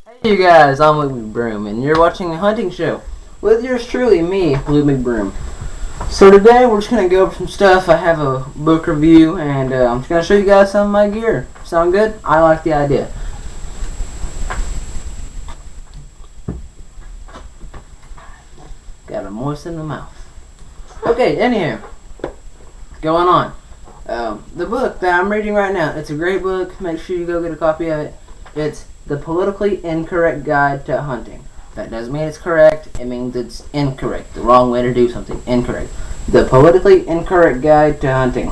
Hey you guys, I'm Luke McBroom, and you're watching a hunting show with yours truly, me, Luke McBroom. So today we're just going to go over some stuff. I have a book review, and I'm just going to show you guys some of my gear. Sound good? I like the idea. Got a moist in the mouth. Okay, anyhow, going on. The book that I'm reading right now, it's a great book. Make sure you go get a copy of it. It's The Politically Incorrect Guide to Hunting. That doesn't mean it's correct. It means it's incorrect. The wrong way to do something. Incorrect. The Politically Incorrect Guide to Hunting.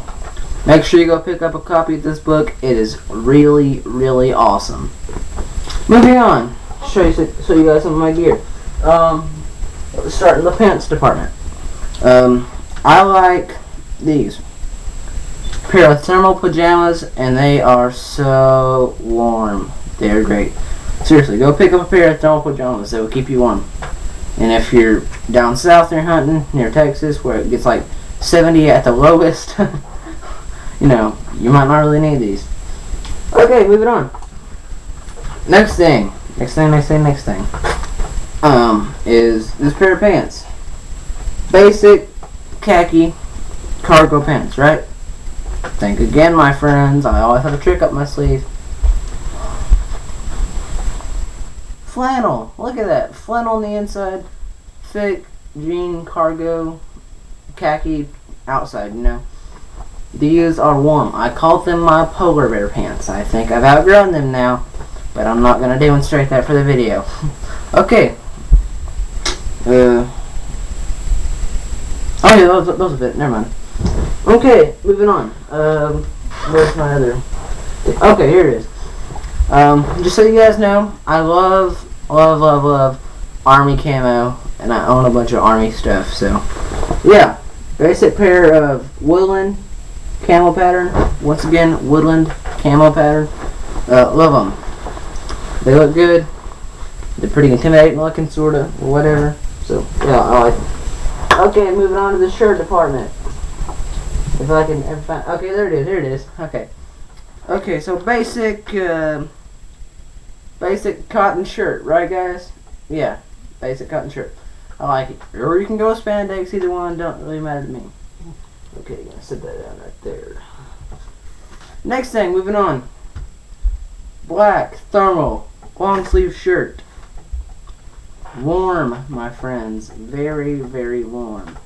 Make sure you go pick up a copy of this book. It is really, really awesome. Moving on. Show you guys some of my gear. Let's start in the pants department. I like these. Pair of thermal pajamas, and they are so warm. They're great. Seriously, go pick up a pair of thermal pajamas. They will keep you warm. And if you're down south and you're hunting near Texas, where it gets like 70 at the lowest, you know, you might not really need these. Okay, moving on. Next thing is this pair of pants. Basic khaki cargo pants, right? Think again, my friends. I always have a trick up my sleeve. Flannel. Look at that. Flannel on the inside. Thick jean cargo khaki outside, you know. These are warm. I call them my polar bear pants. I think I've outgrown them now, but I'm not going to demonstrate that for the video. Okay. Oh yeah, those are fit. Never mind. Okay, moving on. Where's my other? Okay, here it is. Just so you guys know, I love Army camo, and I own a bunch of Army stuff. So, yeah, basic pair of Woodland camo pattern. Once again, Woodland camo pattern. Love them. They look good. They're pretty intimidating looking, sorta, or whatever. So, yeah, I like them. Okay, moving on to the shirt department. If I can ever find... Okay, there it is. Okay, so basic cotton shirt, right guys? Yeah, basic cotton shirt. I like it. Or you can go with spandex, either one, don't really matter to me. Okay, gonna set that down right there. Next thing, moving on. Black, thermal, long sleeve shirt. Warm, my friends. Very, very warm.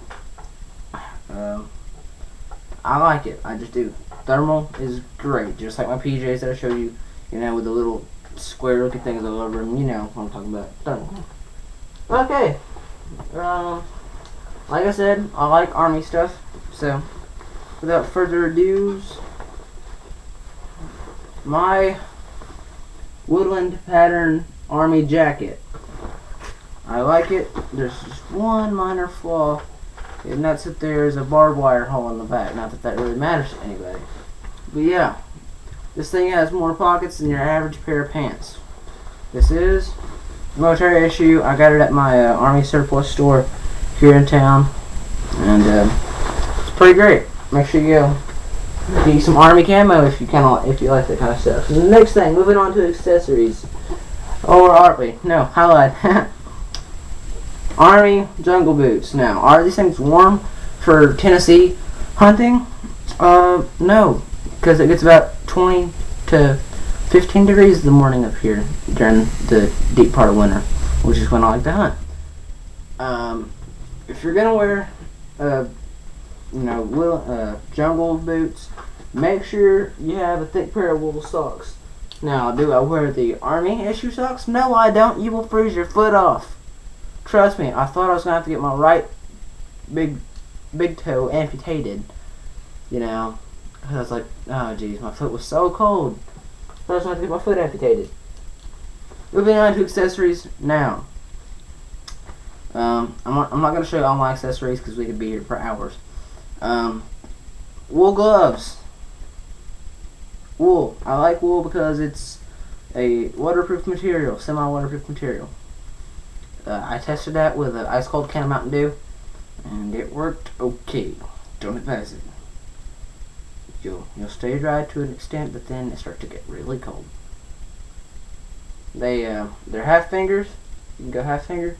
I like it. I just do. Thermal is great. Just like my PJs that I showed you, you know, with the little square looking things all over them. You know what I'm talking about. Thermal. Okay. Like I said, I like Army stuff. So, without further ado, my Woodland pattern Army jacket. I like it. There's just one minor flaw, and that's that there's a barbed wire hole in the back. Not that that really matters to anybody. But yeah, this thing has more pockets than your average pair of pants. This is a military issue. I got it at my Army surplus store here in town, and it's pretty great. Make sure you go get you some Army camo if you like that kind of stuff. The next thing, moving on to accessories. Or are we? No, I lied. Army jungle boots. Now, are these things warm for Tennessee hunting? No, because it gets about 20 to 15 degrees in the morning up here during the deep part of winter, which is when I like to hunt. If you're gonna wear, jungle boots, make sure you have a thick pair of wool socks. Now, do I wear the Army issue socks? No, I don't. You will freeze your foot off. Trust me, I thought I was going to have to get my right big toe amputated, you know. I was like, oh jeez, my foot was so cold. I thought I was going to have to get my foot amputated. Moving on to accessories now. I'm not going to show you all my accessories because we could be here for hours. Wool gloves. Wool. I like wool because it's a waterproof material, semi-waterproof material. I tested that with an ice cold can of Mountain Dew, and it worked okay. Don't advise it. You'll stay dry to an extent, but then it starts to get really cold. They're half fingers. You can go half finger,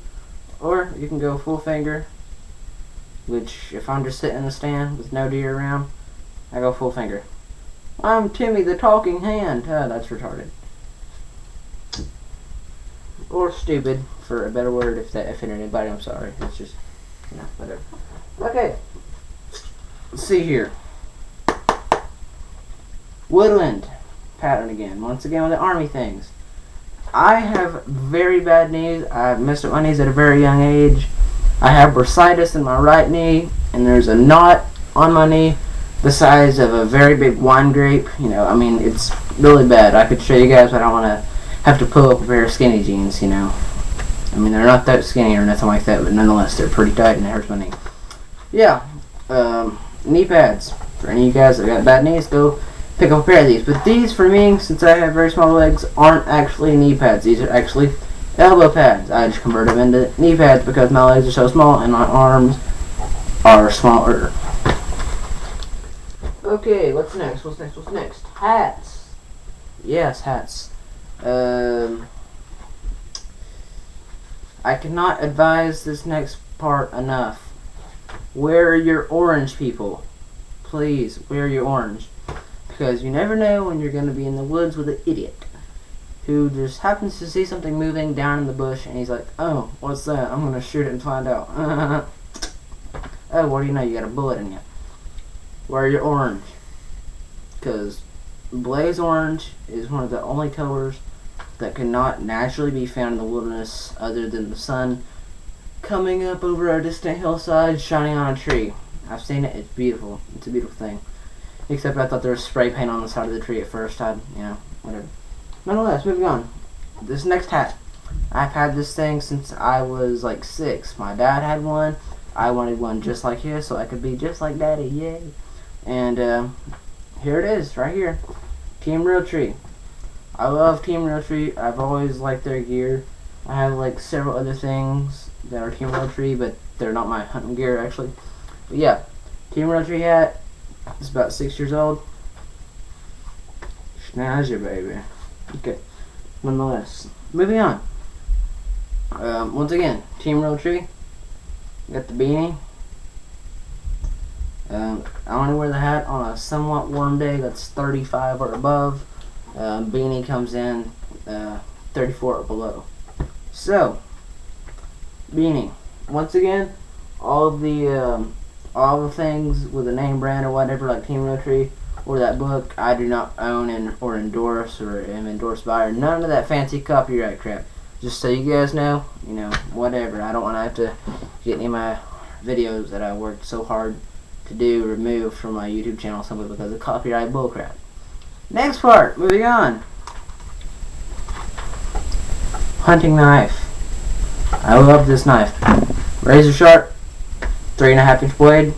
or you can go full finger. Which, if I'm just sitting in the stand with no deer around, I go full finger. I'm Timmy the Talking Hand. That's retarded. Or stupid, for a better word. If that offended anybody, I'm sorry. It's just, whatever. Okay. Let's see here. Woodland pattern again. Once again with the army things. I have very bad knees. I've messed up my knees at a very young age. I have bursitis in my right knee, and there's a knot on my knee the size of a very big wine grape. It's really bad. I could show you guys, but I don't want to have to pull up a pair of skinny jeans, they're not that skinny or nothing like that, but nonetheless, they're pretty tight and it hurts my knee. Yeah, knee pads. For any of you guys that got bad knees, go pick up a pair of these. But these, for me, since I have very small legs, aren't actually knee pads. These are actually elbow pads. I just converted them into knee pads because my legs are so small and my arms are smaller. Okay, what's next? Hats. Yes, hats. I cannot advise this next part enough. Wear your orange, people. Please, wear your orange. Because you never know when you're going to be in the woods with an idiot who just happens to see something moving down in the bush and he's like, oh, what's that? I'm going to shoot it and find out. Oh, what do you know? You got a bullet in you. Wear your orange. Because blaze orange is one of the only colors that cannot naturally be found in the wilderness other than the sun coming up over a distant hillside shining on a tree. I've seen it. It's beautiful. It's a beautiful thing. Except I thought there was spray paint on the side of the tree at first. Whatever. Nonetheless, moving on. This next hat. I've had this thing since I was like 6. My dad had one. I wanted one just like his so I could be just like Daddy. Yay. And here it is, right here. Team Realtree. I love Team Realtree. I've always liked their gear. I have like several other things that are Team Realtree, but they're not my hunting gear actually. But yeah, Team Realtree hat. It's about 6 years old. Schnazzer, baby. Okay. Nonetheless, moving on. Once again, Team Realtree. Got the beanie. I want to wear the hat on a somewhat warm day that's 35 or above. Beanie comes in 34 or below. So, beanie. Once again, all the things with a name brand or whatever, like Team Realtree or that book, I do not own or endorse or am endorsed by, or none of that fancy copyright crap. Just so you guys know, whatever. I don't want to have to get any of my videos that I worked so hard to do removed from my YouTube channel simply because of copyright bullcrap. Next part, moving on. Hunting knife. I love this knife. Razor sharp, 3.5-inch blade.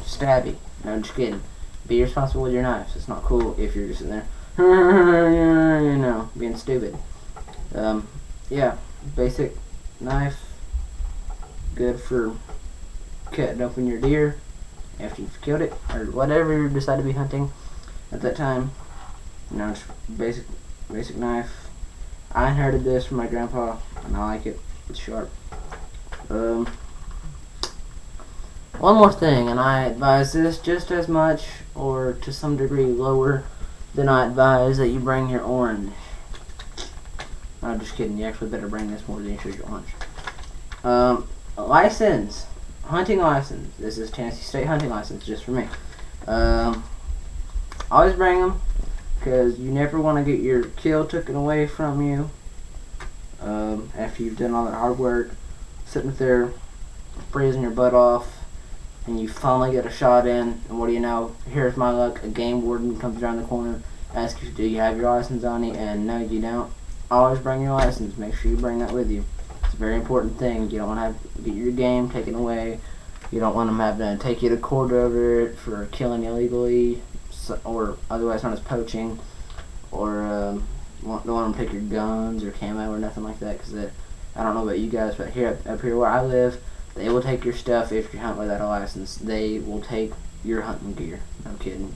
Stabby. No, just kidding. Be responsible with your knives. It's not cool if you're just sitting there, being stupid. Yeah, basic knife. Good for cutting open your deer after you've killed it, or whatever you decide to be hunting at that time. It's basic knife. I inherited this from my grandpa, and I like it. It's sharp. One more thing, and I advise this just as much, or to some degree lower, than I advise that you bring your orange. I'm just kidding. You actually better bring this more than you should your orange. License. Hunting license. This is Tennessee State hunting license, just for me. Always bring them, because you never want to get your kill taken away from you after you've done all that hard work, sitting there freezing your butt off, and you finally get a shot in, and what do you know? Here's my luck. A game warden comes around the corner, asks you, do you have your license on you? And no, you don't. Always bring your license. Make sure you bring that with you. It's a very important thing. You don't want to have to get your game taken away. You don't want them having to take you to court over it for killing illegally, or otherwise known as poaching, or don't want them to take your guns or camo or nothing like that. Because I don't know about you guys, but up here where I live, they will take your stuff if you're hunting without a license. They will take your hunting gear. No kidding.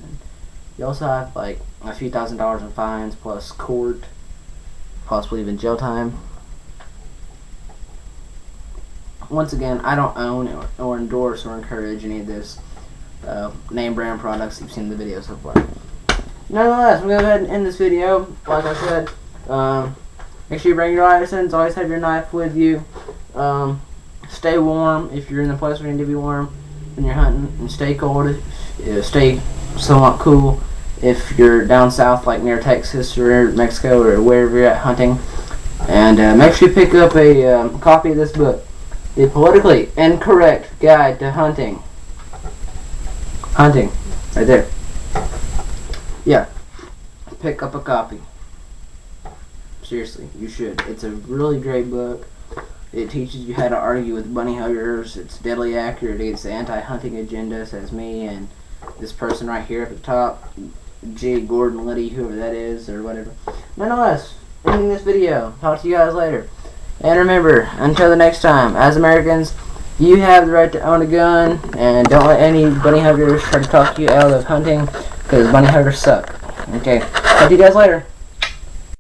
You also have like a few $1,000s in fines plus court, possibly even jail time. Once again, I don't own or endorse or encourage any of this name brand products you've seen in the video so far. Nonetheless, we're going to go ahead and end this video. Like I said, make sure you bring your license. Always have your knife with you. Stay warm if you're in the place where you need to be warm when you're hunting, and stay cold. Stay somewhat cool if you're down south, like near Texas or Mexico or wherever you're at hunting. And make sure you pick up a copy of this book, The Politically Incorrect Guide to Hunting. Hunting, right there. Yeah, pick up a copy. Seriously, you should. It's a really great book. It teaches you how to argue with bunny huggers. It's deadly accurate. It's the anti-hunting agenda, says me and this person right here at the top, G. Gordon Liddy, whoever that is, or whatever. Nonetheless, ending this video. Talk to you guys later. And remember, until the next time, as Americans, you have the right to own a gun, and don't let any bunny huggers try to talk you out of hunting, because bunny huggers suck. Okay, talk to you guys later.